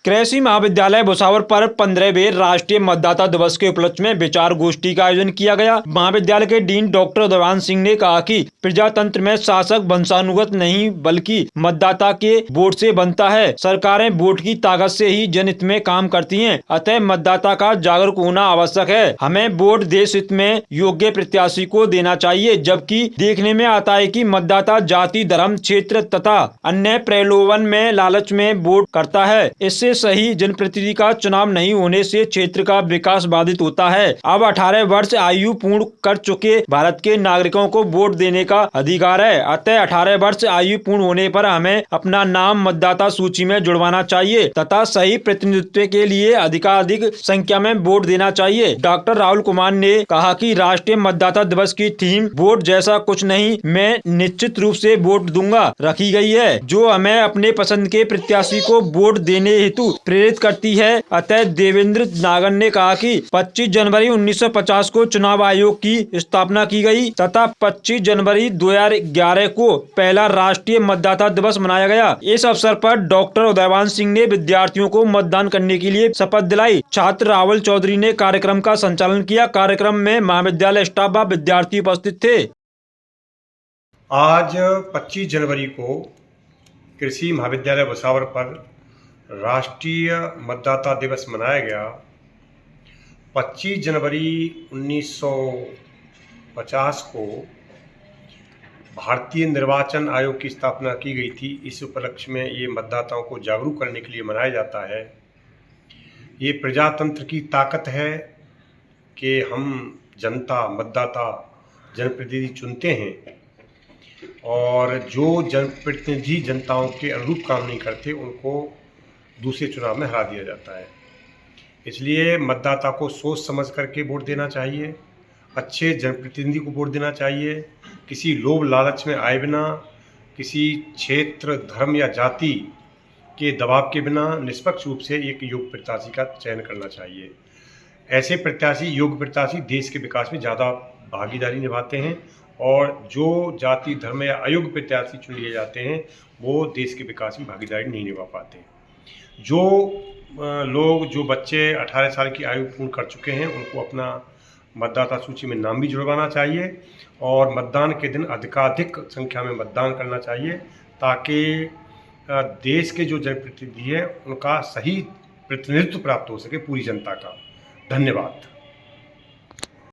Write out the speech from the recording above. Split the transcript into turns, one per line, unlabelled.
कृषि महाविद्यालय भुसावर पर 15वें राष्ट्रीय मतदाता दिवस के उपलक्ष्य में विचार गोष्ठी का आयोजन किया गया। महाविद्यालय के डीन डॉक्टर उदयवान सिंह ने कहा कि प्रजातंत्र में शासक वंशानुगत नहीं बल्कि मतदाता के वोट से बनता है। सरकारें वोट की ताकत से ही जनहित में काम करती हैं, अतः मतदाता का जागरूक होना आवश्यक है। हमें वोट देश हित में योग्य प्रत्याशी को देना चाहिए, जबकि देखने में आता है कि मतदाता जाति, धर्म, क्षेत्र तथा अन्य प्रलोभन में लालच में वोट करता है। इससे सही जनप्रतिनिधि का चुनाव नहीं होने से क्षेत्र का विकास बाधित होता है। अब 18 वर्ष आयु पूर्ण कर चुके भारत के नागरिकों को वोट देने का अधिकार है, अतः 18 वर्ष आयु पूर्ण होने पर हमें अपना नाम मतदाता सूची में जुड़वाना चाहिए तथा सही प्रतिनिधित्व के लिए अधिकाधिक संख्या में वोट देना चाहिए। डॉक्टर राहुल कुमार ने कहा कि राष्ट्रीय मतदाता दिवस की थीम वोट जैसा कुछ नहीं, मैं निश्चित रूप से वोट दूंगा रखी गई है, जो हमें अपने पसंद के प्रत्याशी को वोट देने हेतु प्रेरित करती है। अतः देवेंद्र नागर ने कहा कि 25 जनवरी 1950 को चुनाव आयोग की स्थापना की गई तथा 25 जनवरी 2011 को पहला राष्ट्रीय मतदाता दिवस मनाया गया। इस अवसर पर डॉक्टर उदयवान सिंह ने विद्यार्थियों को मतदान करने के लिए शपथ दिलाई। छात्र रावल चौधरी ने कार्यक्रम का संचालन किया। कार्यक्रम में महाविद्यालय स्टाफ व विद्यार्थी उपस्थित थे।
आज 25 जनवरी को कृषि महाविद्यालय भुसावर पर राष्ट्रीय मतदाता दिवस मनाया गया। 25 जनवरी 1950 को भारतीय निर्वाचन आयोग की स्थापना की गई थी। इस उपलक्ष्य में ये मतदाताओं को जागरूक करने के लिए मनाया जाता है। ये प्रजातंत्र की ताकत है कि हम जनता, मतदाता, जनप्रतिनिधि चुनते हैं और जो जनप्रतिनिधि जनताओं के अनुरूप काम नहीं करते उनको दूसरे चुनाव में हरा दिया जाता है। इसलिए मतदाता को सोच समझ करके वोट देना चाहिए, अच्छे जनप्रतिनिधि को वोट देना चाहिए, किसी लोभ लालच में आए बिना, किसी क्षेत्र, धर्म या जाति के दबाव के बिना निष्पक्ष रूप से एक योग्य प्रत्याशी का चयन करना चाहिए। ऐसे प्रत्याशी, योग्य प्रत्याशी देश के विकास में ज़्यादा भागीदारी निभाते हैं और जो जाति, धर्म या अयोग्य प्रत्याशी चुन लिए जाते हैं वो देश के विकास में भागीदारी नहीं निभा पाते। जो बच्चे 18 साल की आयु पूर्ण कर चुके हैं उनको अपना मतदाता सूची में नाम भी जुड़वाना चाहिए और मतदान के दिन अधिकाधिक संख्या में मतदान करना चाहिए ताकि देश के जो जनप्रतिनिधि हैं उनका सही प्रतिनिधित्व प्राप्त हो सके पूरी जनता का। धन्यवाद।